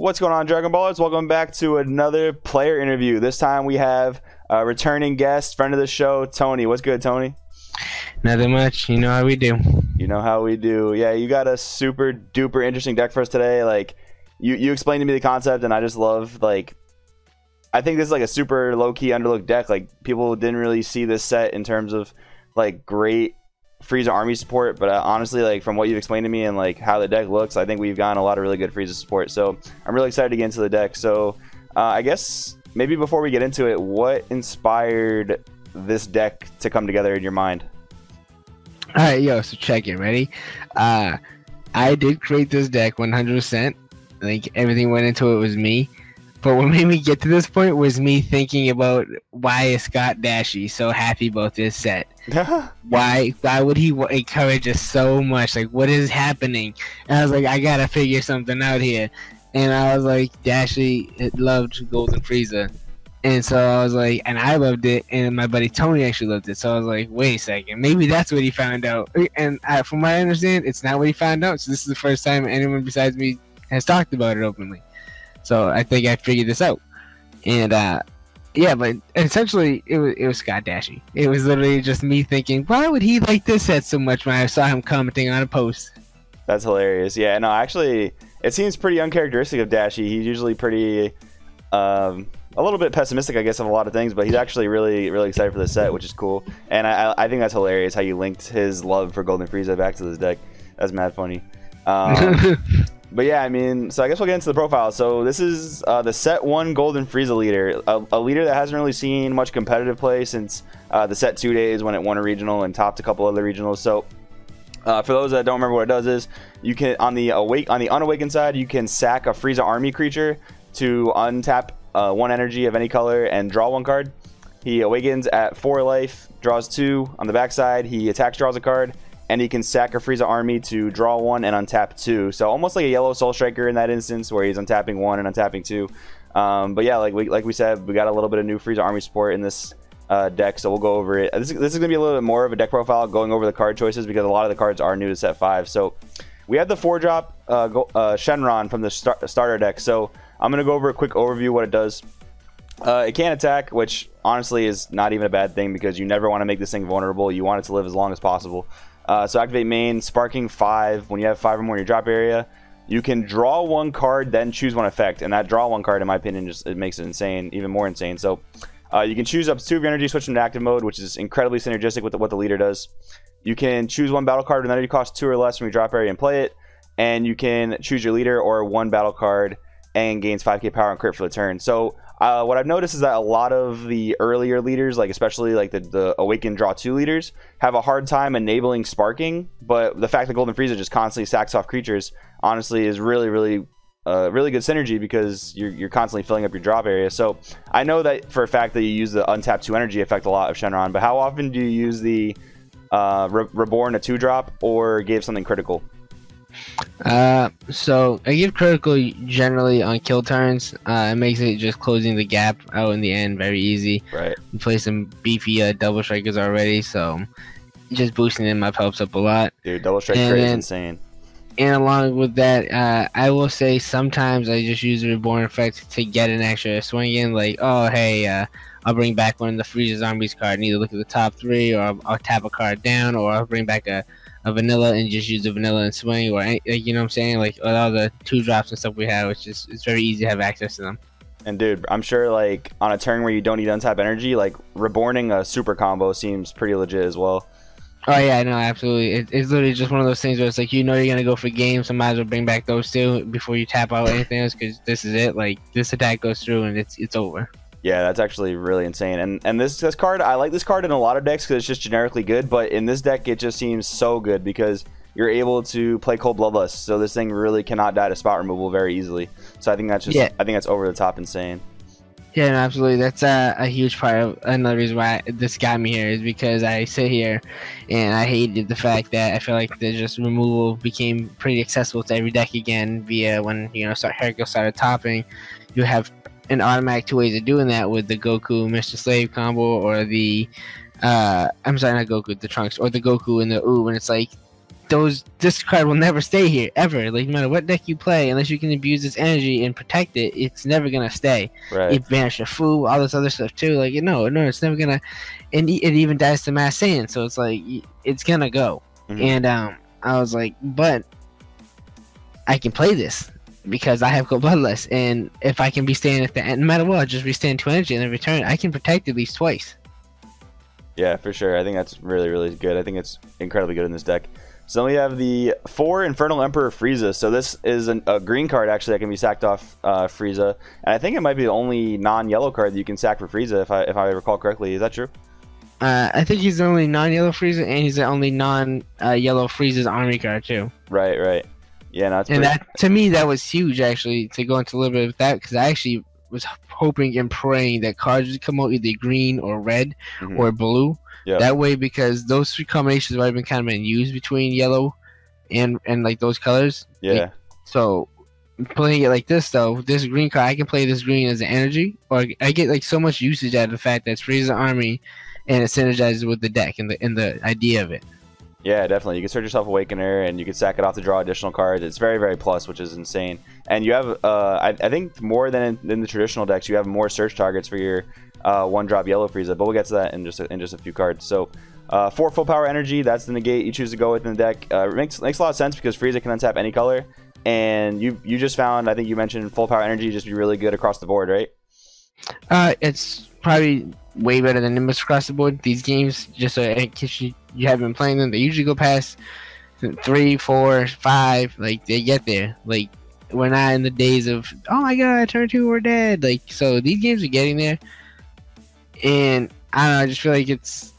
What's going on, Dragon Ballers? Welcome back to another player interview. This time we have a returning guest, friend of the show, Tony. What's good, Tony? Nothing much. You know how we do. You know how we do. Yeah, you got a super duper interesting deck for us today. Like, you explained to me the concept, and I just love, like, I think this is like a super low-key underlooked deck. Like, people didn't really see this set in terms of, like, great Frieza army support, but honestly, like, from what you've explained to me and like how the deck looks, I think we've gotten a lot of really good Frieza support. So I'm really excited to get into the deck. So I guess maybe before we get into it, what inspired this deck to come together in your mind? All right, yo, so check it. Ready? I did create this deck 100%. Like, everything went into it was me. But what made me get to this point was me thinking about why is Scott Dashy so happy about this set? Why would he encourage us so much? Like, what is happening? And I was like, I gotta figure something out here. And I was like, Dashy loved Golden Frieza. And so I was like, and I loved it, and my buddy Tony actually loved it. So I was like, wait a second, maybe that's what he found out. And from what I understand, it's not what he found out. So this is the first time anyone besides me has talked about it openly. So I think I figured this out. And yeah, but essentially it was Scott Dashy. It was literally just me thinking, why would he like this set so much when I saw him commenting on a post? That's hilarious. Yeah, no, actually, it seems pretty uncharacteristic of Dashy. He's usually pretty, a little bit pessimistic, I guess, of a lot of things, but he's actually really, really excited for the set, which is cool. And I think that's hilarious how you linked his love for Golden Frieza back to this deck. That's mad funny. But yeah, I mean, so I guess we'll get into the profile. So this is the set 1 Golden Frieza leader, a leader that hasn't really seen much competitive play since the set 2 days when it won a regional and topped a couple other regionals. So for those that don't remember what it does is, you can on the unawakened side, you can sack a Frieza army creature to untap 1 energy of any color and draw 1 card. He awakens at 4 life, draws 2. On the backside, he attacks, draws a card. And he can sack a Frieza army to draw 1 and untap 2. So almost like a yellow Soul Striker in that instance, where he's untapping 1 and untapping 2. But yeah, like we said, we got a little bit of new Frieza army support in this deck, so we'll go over it. This is going to be a little bit more of a deck profile, going over the card choices, because a lot of the cards are new to set 5. So we have the 4-drop Shenron from the starter deck. So I'm going to go over a quick overview of what it does. It can attack, which honestly is not even a bad thing, because you never want to make this thing vulnerable. You want it to live as long as possible. So activate main, sparking 5. When you have 5 or more in your drop area, you can draw 1 card, then choose 1 effect. And that draw 1 card, in my opinion, just it makes it insane, even more insane. So you can choose up to 2 of your energy, switch them to active mode, which is incredibly synergistic with what the leader does. You can choose 1 battle card with energy cost 2 or less from your drop area and play it. And you can choose your leader or 1 battle card and gains 5k power and crit for the turn. So what I've noticed is that a lot of the earlier leaders, like especially like the Awakened Draw 2 leaders, have a hard time enabling sparking, but the fact that Golden Frieza just constantly sacks off creatures, honestly, is really good synergy, because you're constantly filling up your drop area. So I know that for a fact that you use the untap 2 energy effect a lot of Shenron, but how often do you use the Reborn a 2-drop or give something critical? So I give critical generally on kill turns. It makes it just closing the gap out in the end very easy. Right. We play some beefy double strikers already, so just boosting them up helps up a lot. Dude, double strike crit is insane. And along with that, I will say sometimes I just use the Reborn effect to get an extra swing in, like, oh hey, I'll bring back one of the Frieza Zombies card and either look at the top 3, or I'll tap a card down, or I'll bring back a vanilla and just use the vanilla and swing, or you know what I'm saying, like all the 2-drops and stuff we have, which is it's very easy to have access to them. And dude, I'm sure like on a turn where you don't need untap energy, like reborning a super combo seems pretty legit as well. Oh yeah, no, absolutely. It's literally just one of those things where it's like, you know, you're gonna go for games, so might as well bring back those 2 before you tap out anything else, because this is it. Like, this attack goes through and it's over. Yeah, that's actually really insane. And this card, I like this card in a lot of decks because it's just generically good, but in this deck it just seems so good because you're able to play Cold Bloodlust, so this thing really cannot die to spot removal very easily. So I think that's just, I think that's over the top insane. Yeah, no, absolutely. That's a huge part of another reason why this got me here, is because I sit here and I hated the fact that I feel like the just removal became pretty accessible to every deck again via when, you know, Hercule started topping. You have an automatic 2 ways of doing that with the Goku Mr. Slave combo, or the I'm sorry, not Goku, the Trunks, or the Goku and the Ooh, and it's like this card will never stay here ever. Like no matter what deck you play, unless you can abuse its energy and protect it, it's never gonna stay. Right. It Vanish a Fu, all this other stuff too. Like no, it's never gonna. And it even dies to Mass Saiyan, so it's like it's gonna go. And I was like, but I can play this because I have Cold Bloodlust, and if I can be staying at the end, no matter what, I'll just restand 2 energy and then return. I can protect at least twice. Yeah, for sure. I think that's really, really good. I think it's incredibly good in this deck. So then we have the 4 Infernal Emperor Frieza. So this is a green card actually that can be sacked off Frieza, and I think it might be the only non-yellow card that you can sack for Frieza, if I recall correctly. Is that true? I think he's the only non-yellow Frieza, and he's the only non-yellow Frieza's army card too. Right. Yeah, no, and that to me that was huge actually to go into a little bit of that, because I actually was hoping and praying that cards would come out either green or red or blue. Yeah. That way, because those 3 combinations have been kind of been used between yellow and like those colors. Yeah. Like, so playing it like this though, this green card, I can play this green as an energy, or I get like so much usage out of the fact that it's Frieza's army, and it synergizes with the deck and the idea of it. Yeah, definitely. You can search yourself Awakener, and you can sack it off to draw additional cards. It's very, very plus, which is insane. And you have, I think, more than in the traditional decks, you have more search targets for your 1-drop yellow Frieza. But we'll get to that in just a few cards. So, 4 full power energy. That's the negate you choose to go with in the deck. It makes a lot of sense because Frieza can untap any color. And you just found, I think you mentioned full power energy just be really good across the board, right? It's probably way better than Nimbus across the board. These games, just in case you haven't been playing them, they usually go past 3, 4, 5. Like they get there. Like we're not in the days of oh my god, turn 2 we're dead. Like so these games are getting there, and I don't know. I just feel like it's.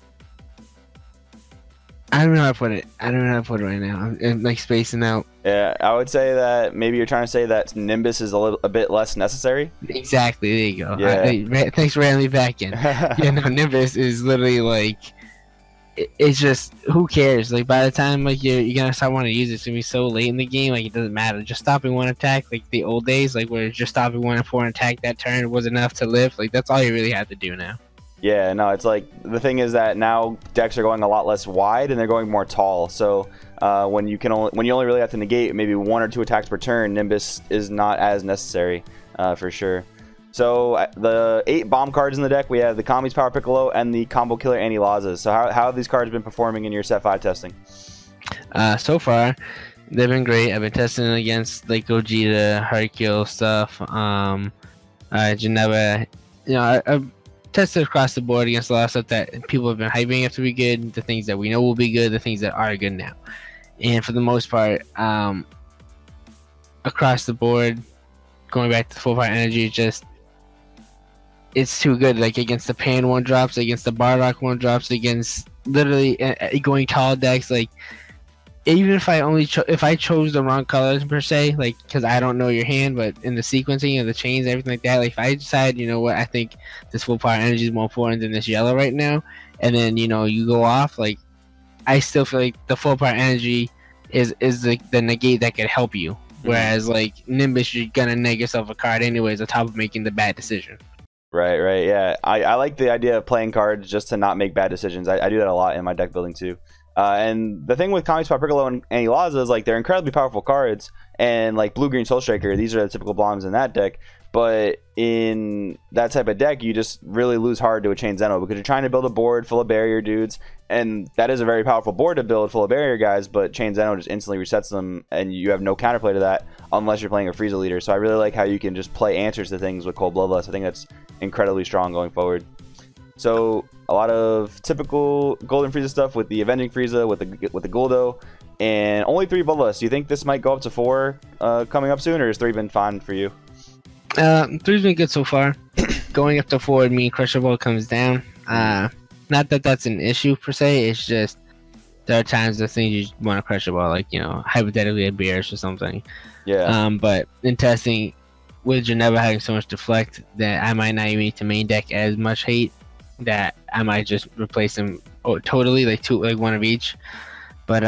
I don't know how to put it. I don't know how to put it right now. I'm like spacing out. Yeah, I would say that maybe you're trying to say that Nimbus is a bit less necessary. Exactly. There you go. Yeah. Thanks for randomly back in. Yeah, no, Nimbus is literally like, it's just who cares? Like by the time like you're gonna start wanting to use it, it's gonna be so late in the game. Like it doesn't matter. Just stopping 1 attack, like the old days, like where just stopping 1 and 4 attack that turn was enough to live. Like that's all you really have to do now. Yeah, no, it's like the thing is that now decks are going a lot less wide and they're going more tall. So when you only really have to negate maybe 1 or 2 attacks per turn, Nimbus is not as necessary for sure. So the 8 bomb cards in the deck, we have the Kami's Power Piccolo and the Combo Killer Anti-Laza. So how have these cards been performing in your set 5 testing? So far, they've been great. I've been testing against like Gogeta, Hercule stuff, Geneva. You know, I've tested across the board against a lot of stuff that people have been hyping up to be good, the things that we know will be good, the things that are good now. And for the most part, across the board, going back to full power energy, it's too good. Like against the Pan 1-drops, against the Bardock 1-drops, against literally going tall decks. Like even if I chose the wrong colors per se, like because I don't know your hand, but in the sequencing of the chains, everything like that, like if I decide, you know what, I think this full power energy is more important than this yellow right now, and then you know you go off, like I still feel like the full power energy is the negate that could help you, whereas like Nimbus, you're gonna neg yourself a card anyways on top of making the bad decision. Right, yeah. I like the idea of playing cards just to not make bad decisions. I do that a lot in my deck building too. And the thing with Kami's Power Piccolo and Anti-Laza is like they're incredibly powerful cards, and like Blue-Green Soul Striker, these are the typical bombs in that deck. But in that type of deck, you just really lose hard to a Chain Zeno because you're trying to build a board full of barrier dudes, and that is a very powerful board to build full of barrier guys, but Chain Zeno just instantly resets them, and you have no counterplay to that unless you're playing a Frieza leader. So I really like how you can just play answers to things with Cold Bloodlust. I think that's incredibly strong going forward. So a lot of typical Golden Frieza stuff with the Avenging Frieza, with the Guldo, and only 3 Bloodlust. Do you think this might go up to 4 coming up soon, or has 3 been fine for you? 3's been good so far. Going up to 4 would mean Crusher Ball comes down. Not that that's an issue per se. It's just there are times the things you want to Crusher Ball, like you know, hypothetically a Beerus or something. Yeah. But in testing, with Geneva having so much deflect, that I might not even need to main deck as much hate. That I might just replace them totally, like 1 of each. But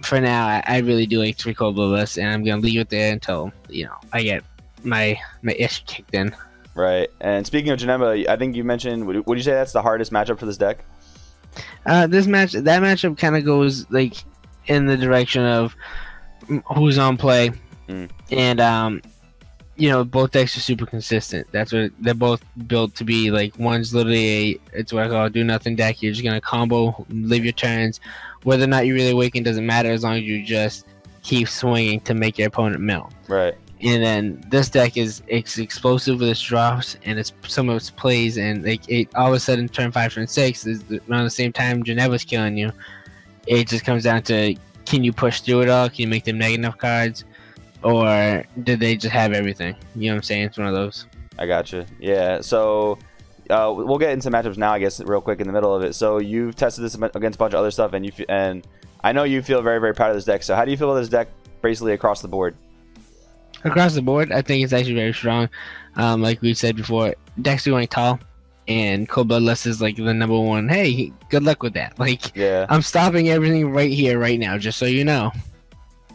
for now, I really do like 3 Cold Bloodlust, and I'm gonna leave it there until you know I get my ish kicked in. Right. And speaking of Geneva, I think you mentioned, would you say that's the hardest matchup for this deck? That matchup kind of goes like in the direction of who's on play, and you know, both decks are super consistent. That's what they're both built to be. Like, one's literally it's what I call a do nothing deck. You're just gonna combo, live your turns. Whether or not you really awaken doesn't matter as long as you just keep swinging to make your opponent mill. Right. And then this deck it's explosive with its drops and its some of its plays, and like it all of a sudden turn 5, turn 6 is around the same time Geneva's killing you. It just comes down to, can you push through it all? Can you make them negative enough cards? Or did they just have everything? You know what I'm saying? It's one of those. I gotcha. Yeah. So we'll get into matchups now, I guess, real quick in the middle of it. So you've tested this against a bunch of other stuff, and I know you feel very, very proud of this deck. So how do you feel about this deck basically across the board? Across the board, I think it's actually very strong. Like we said before, decks are going tall, and Cold Bloodlust is like the #1. Hey, good luck with that. Like, yeah, I'm stopping everything right here, right now, just so you know.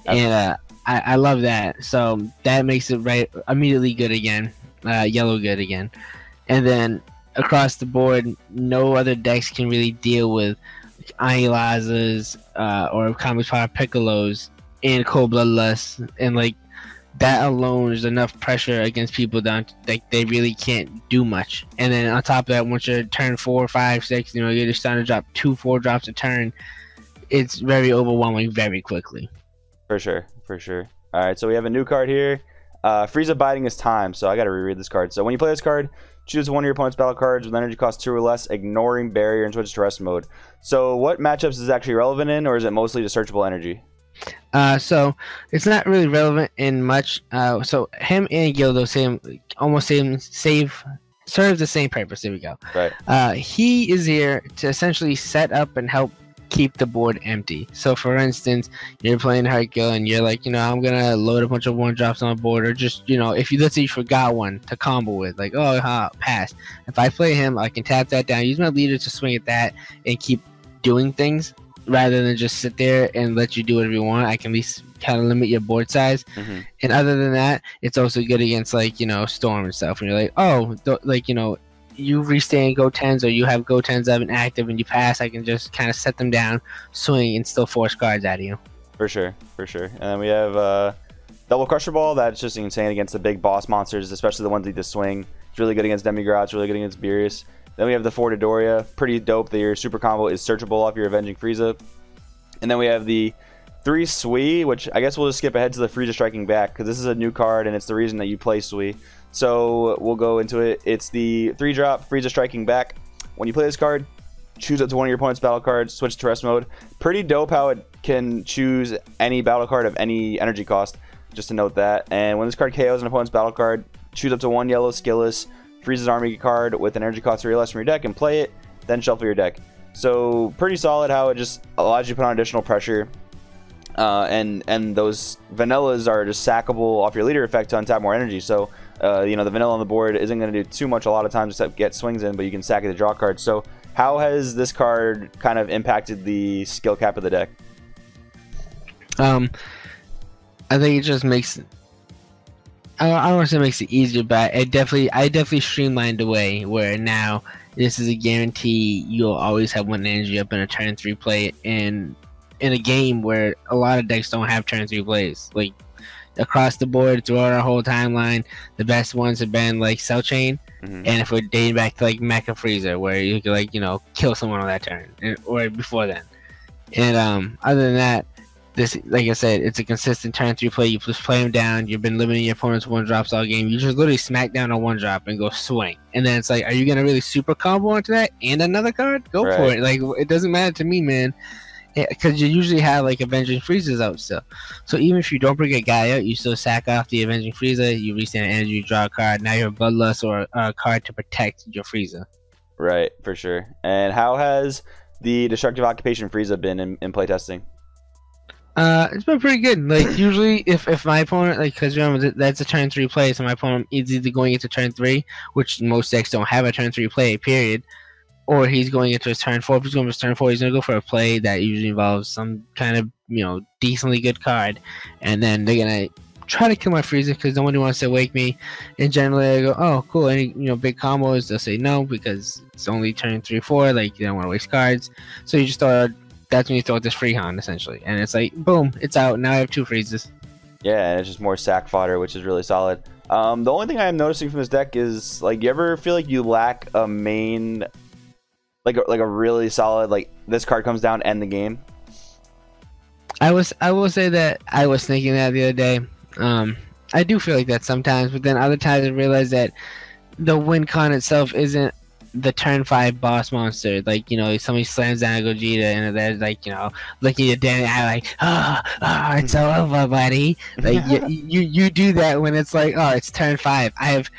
And I love that. So that makes it right immediately good again, yellow good again. And then across the board, no other decks can really deal with Anilazas or Comics Power Piccolos and Cold Bloodlust, and like that alone is enough pressure against people that they really can't do much. And then on top of that, once you're turn 4, 5, 6, you know, you're just starting to drop 2, 4 drops a turn. It's very overwhelming very quickly. For sure, for sure. All right, so we have a new card here. Frieza biding his time. So I got to reread this card. So when you play this card, choose one of your opponent's battle cards with energy cost 2 or less, ignoring barrier, and switch to rest mode. So what matchups is actually relevant in, or is it mostly just searchable energy? So it's not really relevant in much. So him and Gildo serve the same purpose. There we go. Right. He is here to essentially set up and help keep the board empty. So for instance, you're playing Hercule and you're like, you know, I'm gonna load a bunch of 1-drops on the board, or just, you know, if you let's say you forgot one to combo with, like, oh, pass. If I play him, I can tap that down, use my leader to swing at that and keep doing things, rather than just sit there and let you do whatever you want. I can at least kind of limit your board size. And other than that, it's also good against, like, you know, Storm and stuff. And you're like, oh, like, you know, you restand Go 10s, or you have Go 10s up and active and you pass, I can just kind of set them down, swing, and still force cards out of you. For sure, for sure. And then we have Double Crusher Ball. That's just insane against the big boss monsters, especially the ones that just swing. It's really good against Demigrots, really good against Beerus. Then we have the Fortidoria. Pretty dope that your super combo is searchable off your Avenging Frieza. And then we have the 3 Sui, which I guess we'll just skip ahead to the Frieza Striking Back, because this is a new card and it's the reason that you play Sui. So we'll go into it. It's the 3-drop Frieza Striking Back. When you play this card, choose it to one of your opponent's battle cards, switch to rest mode. Pretty dope how it can choose any battle card of any energy cost, just to note that. And when this card KOs an opponent's battle card, choose up to 1 yellow skillless Frieza's Army card with an energy cost 3 or less from your deck and play it, then shuffle your deck. So pretty solid how it just allows you to put on additional pressure. And those vanillas are just sackable off your leader effect to untap more energy. So you know, the vanilla on the board isn't going to do too much a lot of times except get swings in, but you can sack it to draw cards. So how has this card kind of impacted the skill cap of the deck? I think it just makes, I don't want to say it makes it easier, but I definitely streamlined away where now this is a guarantee you'll always have 1 energy up in a turn 3 play in a game where a lot of decks don't have turn 3 plays. Like, across the board throughout our whole timeline, the best ones have been like Cell Chain, and if we're dating back to like Mecha Frieza, where you could, like, you know, kill someone on that turn, or before then. And other than that, this, like I said, it's a consistent turn 3 play. You just play them down. You've been limiting your opponent's 1-drops all game. You just literally smack down a 1-drop and go swing. And then it's like, are you gonna really super combo onto that and another card? Go for it. Like, it doesn't matter to me, man. Because you usually have like Avenging Friezas out still. So even if you don't bring a guy out, you still sack off the Avenging Frieza, you restand energy, draw a card. Now you have Bloodlust or a card to protect your Frieza. Right, for sure. And how has the Destructive Occupation Frieza been in playtesting? It's been pretty good. Like, usually if my opponent, like, because remember that's a turn 3 play, so my opponent is either going into turn 3, which most decks don't have a turn 3 play, period, or he's going into his turn 4. If he's going to his turn 4, he's going to go for a play that usually involves some kind of, you know, decently good card. And then they're going to try to kill my Frieza because nobody wants to wake me. And generally I go, oh, cool. Any, you know, big combos? They'll say no because it's only turn 3, 4. Like, you don't want to waste cards. So you just throw that's when you throw out this Freehand essentially, and it's like boom, it's out. Now I have 2 freezes. Yeah, and it's just more sack fodder, which is really solid. The only thing I'm noticing from this deck is, like, you ever feel like you lack a main, like a really solid, like, this card comes down, end the game? I will say that I was thinking that the other day. I do feel like that sometimes, but then other times I realize that the win con itself isn't the turn 5 boss monster. Like, you know, somebody slams down a Gogeta and they're like, you know, looking at Danny eye like, oh, it's over, buddy. Like you do that when it's like, oh, it's turn 5. I have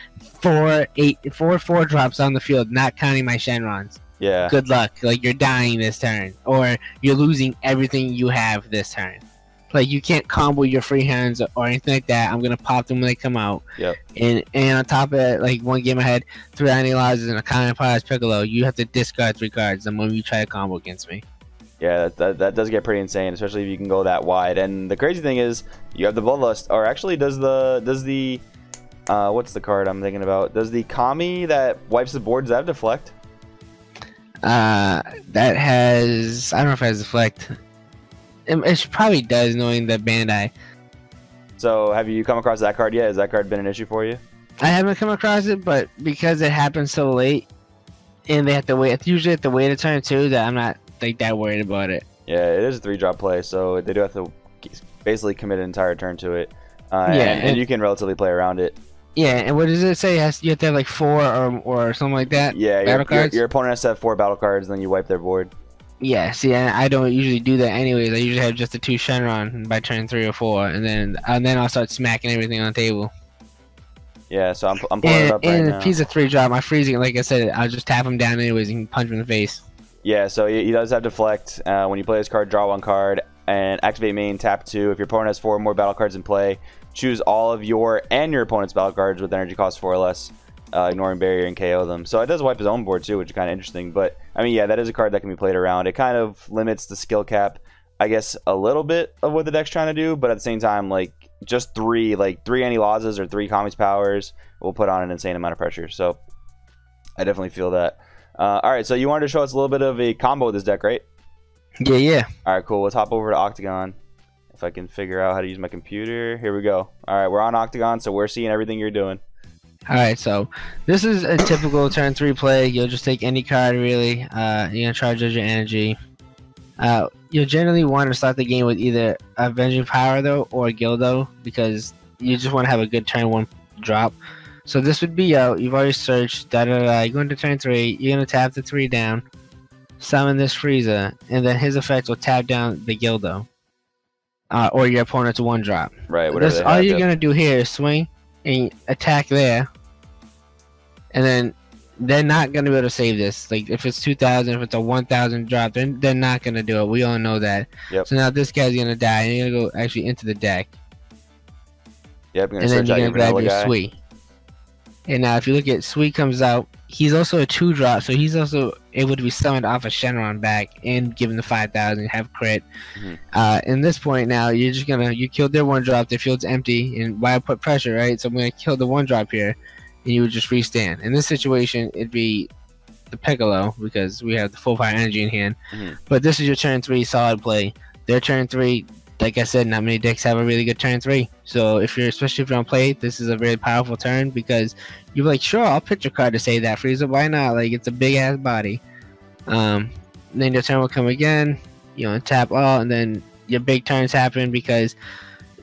4 drops on the field, not counting my Shenrons. Yeah. Good luck. Like, you're dying this turn, or you're losing everything you have this turn. Like, you can't combo your free hands or anything like that. I'm gonna pop them when they come out. Yep. And on top of it, like, one game I had 3 Anilazes and a Common Pies Piccolo. You have to discard 3 cards the moment you try to combo against me. Yeah, that does get pretty insane, especially if you can go that wide. And the crazy thing is, you have the Bloodlust, or actually, does the what's the card I'm thinking about? Does the Kami that wipes the board, does that have deflect? That has, I don't know if it has deflect. It probably does, knowing the Bandai. So have you come across that card yet? Has that card been an issue for you? I haven't come across it, but because it happens so late, and they have to wait, usually have to wait a turn too, that I'm not like that worried about it. Yeah, it is a 3-drop play, so they do have to basically commit an entire turn to it. Yeah, and you can relatively play around it. Yeah, and what does it say? You have to have like 4 or something like that? Yeah, battle cards? Your opponent has to have 4 battle cards, and then you wipe their board. Yeah, see, I don't usually do that anyways. I usually have just the 2 Shenron by turn 3 or 4, and then I'll start smacking everything on the table. Yeah, so I'm pulling it up right now. And if he's a 3-drop, my freezing, like I said, I'll just tap him down anyways and punch him in the face. Yeah, so he does have deflect. When you play this card, draw 1 card, and activate main, tap 2. If your opponent has 4 or more battle cards in play, choose all of your and your opponent's battle cards with energy cost 4 or less, ignoring barrier, and KO them. So it does wipe his own board too, which is kind of interesting. But I mean, yeah, that is a card that can be played around. It kind of limits the skill cap, I guess, a little bit of what the deck's trying to do. But at the same time, like, just 3 Anilazes or 3 Kami's powers will put on an insane amount of pressure. So I definitely feel that. All right, so you wanted to show us a little bit of a combo with this deck, right? Yeah. All right, cool. Let's hop over to Octagon. If I can figure out how to use my computer. Here we go. All right, we're on Octagon, so we're seeing everything you're doing. All right, so this is a typical turn 3 play. You'll just take any card, really. You're going to charge as your energy. You'll generally want to start the game with either Avenging Power, though, or Gildo, because you just want to have a good turn 1 drop. So this would be out. You've already searched. You're going to turn 3. You're going to tap the 3 down, summon this Frieza, and then his effects will tap down the Gildo. Or your opponent's 1 drop. Right, whatever. All you're going to do here is swing and attack there. And then they're not going to be able to save this. Like, if it's 2,000, if it's a 1,000 drop, they're not going to do it. We all know that. Yep. So now this guy's going to die, and you're going to go actually into the deck. Yep, and then you're going to grab your Sui. And now if you look at Sui comes out, he's also a 2-drop, so he's also able to be summoned off a Shenron back and given the 5,000, have crit. In this point now, you're just going to, you killed their 1-drop, their field's empty, and why put pressure, right? So I'm going to kill the 1-drop here. And you would just restand. In this situation, it'd be the Piccolo because we have the full power energy in hand. But this is your turn 3 solid play. Their turn 3, like I said, not many decks have a really good turn 3. So especially if you don't play, this is a very powerful turn because you're like, sure, I'll pitch a card to save that Frieza. Why not? Like, it's a big ass body. Then your turn will come again. You know, tap all, and then your big turns happen because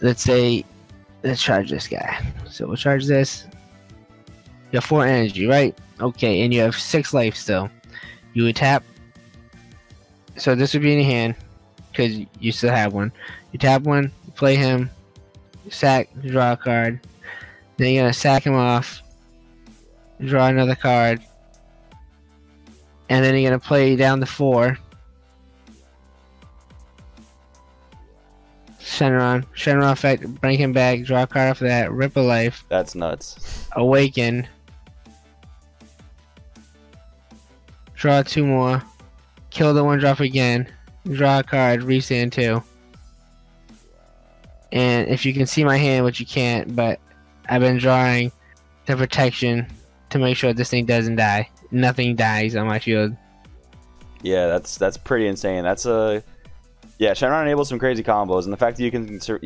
let's charge this guy. So we'll charge this. You have 4 energy, right? Okay, and you have 6 life still. You would tap. So this would be in your hand, because you still have 1. You tap 1, play him, sack, draw a card. Then you're going to sack him off, draw another card. And then you're going to play down the 4. Shenron effect, bring him back, draw a card off that, rip a life. That's nuts. Awaken. Draw 2 more. Kill the 1-drop again. Draw a card, restand 2. And if you can see my hand, which you can't, but I've been drawing the protection to make sure this thing doesn't die. Nothing dies on my field. Yeah, that's pretty insane. That's a Yeah, Shenron enables some crazy combos, and the fact that you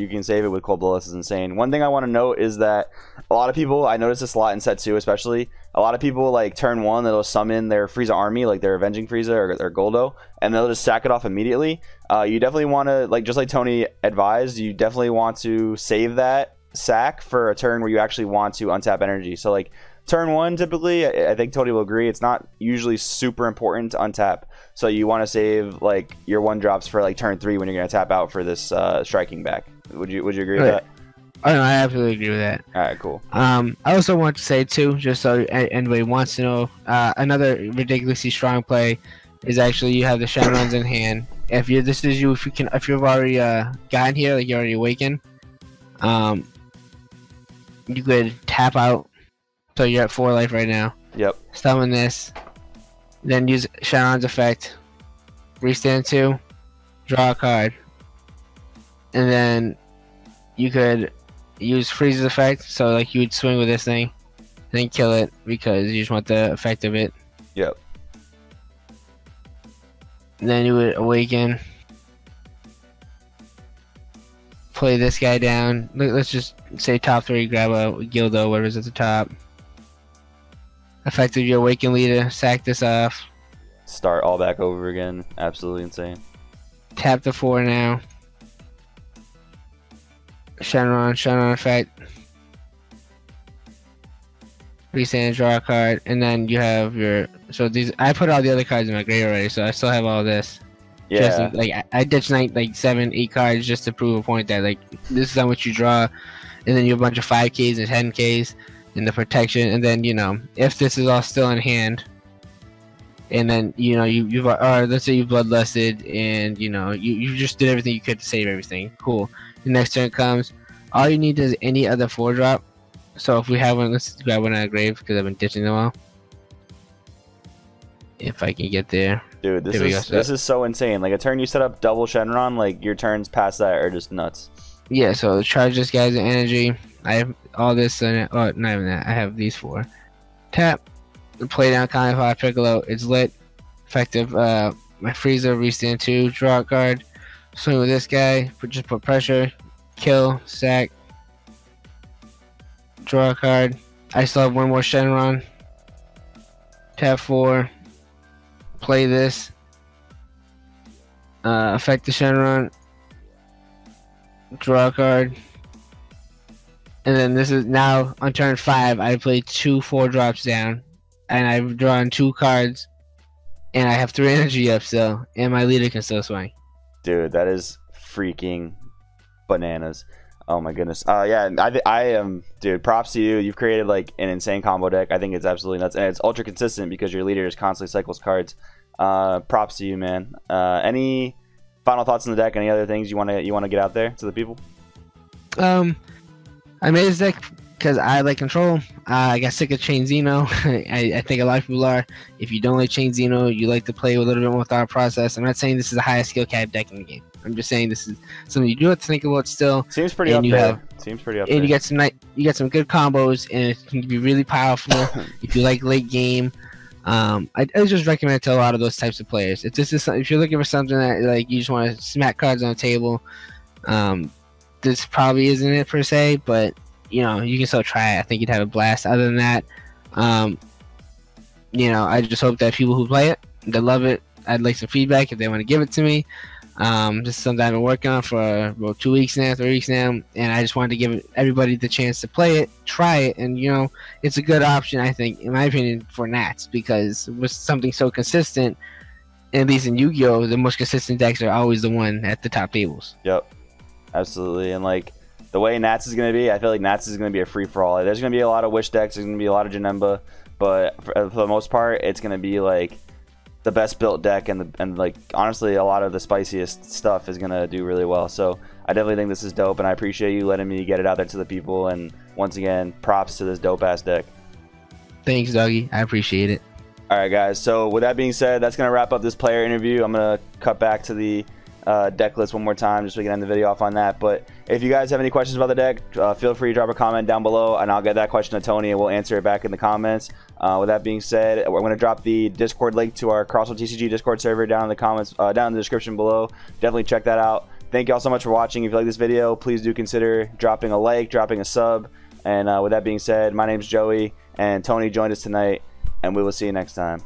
can save it with Cold Bloodlust is insane. One thing I want to note is that a lot of people, I noticed this a lot in set 2 especially, a lot of people like turn 1, they'll summon their Frieza army, like their Avenging Frieza or Goldo, and they'll just sack it off immediately. You definitely want to, like, just like Tony advised, you definitely want to save that sack for a turn where you actually want to untap energy. So like turn 1, typically, I think Tony will agree, it's not usually super important to untap. So you want to save like your 1-drops for like turn 3 when you're gonna tap out for this striking back. Would you agree with that? Oh no, I absolutely agree with that. All right, cool. I also want to say too, just so anybody wants to know, another ridiculously strong play is actually you have the Shenrons in hand. If you've already gotten here, like you're already awakened, you could tap out. So you're at 4 life right now. Yep. Summon this. Then use Shenron's effect, restand 2, draw a card, and then you could use Frieza's effect. So like you would swing with this thing, then kill it because you just want the effect of it. Yep. And then you would awaken, play this guy down. Let's just say top 3, grab a Gildo, whatever's at the top. Effective your awakened leader, sack this off. Start all back over again. Absolutely insane. Tap the 4 now. Shenron effect. Restand, draw a card, and then you have your. So these, I put all the other cards in my grave already, so I still have all this. Yeah. Just, like I ditched like 7, 8 cards just to prove a point that like this is how much you draw, and then you have a bunch of 5Ks and 10Ks. In the protection, and then if this is all still in hand, and then you've let's say you bloodlusted, and you just did everything you could to save everything. Cool. The next turn comes, all you need is any other 4-drop. So if we have one, let's grab one out of grave because I've been ditching them all. If I can get there, dude, this is so insane. Like a turn you set up double Shenron, like your turns past that are just nuts. Yeah. So charge this guy's energy. I have all this, and not even that. I have these 4. Tap, play down Cauliflower Piccolo. It's lit. Effective. My Frieza, restand 2, draw a card, swing with this guy. Just put pressure, kill, sack, draw a card. I still have 1 more Shenron. Tap 4, play this. Affect the Shenron, draw a card. And then this is now on turn 5. I played 2 4-drops down, and I've drawn 2 cards, and I have 3 energy up still, and my leader can still swing. Dude, that is freaking bananas. Oh my goodness. Yeah, I am, dude. Props to you. You've created like an insane combo deck. I think it's absolutely nuts, and it's ultra consistent because your leader just constantly cycles cards. Props to you, man. Any final thoughts on the deck? Any other things you want to get out there to the people? I made this deck because I like control. I got sick of Chain Xeno. I think a lot of people are. If you don't like Chain Xeno, you like to play a little bit more thought process. I'm not saying this is the highest skill cap deck in the game. I'm just saying this is something you do have to think about still. Seems pretty up there. Seems pretty up there. And you get some good combos, and it can be really powerful if you like late game. I just recommend it to a lot of those types of players. If you're looking for something that like you just want to smack cards on the table, this probably isn't it per se, but you can still try it. I think you'd have a blast. Other than that, I just hope that people who play it, they love it. I'd like some feedback if they want to give it to me. This is something I've been working on for about 2 weeks now, 3 weeks now, and I just wanted to give everybody the chance to play it, try it, and it's a good option, I think, in my opinion, for Nats, because with something so consistent, at least in Yu-Gi-Oh, the most consistent decks are always the one at the top tables. Yep, absolutely. And like the way Nats is going to be, I feel like Nats is going to be a free-for-all. There's going to be a lot of Wish decks, there's going to be a lot of Janemba, but for the most part, it's going to be like the best built deck, and like honestly a lot of the spiciest stuff is gonna do really well. So I definitely think this is dope, and I appreciate you letting me get it out there to the people. And once again, props to this dope ass deck. Thanks, Doggy. I appreciate it. All right, guys, so with that being said, that's gonna wrap up this player interview. I'm gonna cut back to the deck list one more time just so we can end the video off on that. But if you guys have any questions about the deck, feel free to drop a comment down below, and I'll get that question to Tony and we'll answer it back in the comments. With that being said, we're going to drop the Discord link to our Crossroads TCG Discord server down in the comments, down in the description below. Definitely check that out. Thank you all so much for watching. If you like this video, please do consider dropping a like, dropping a sub. And with that being said, my name's Joey, and Tony joined us tonight, and we will see you next time.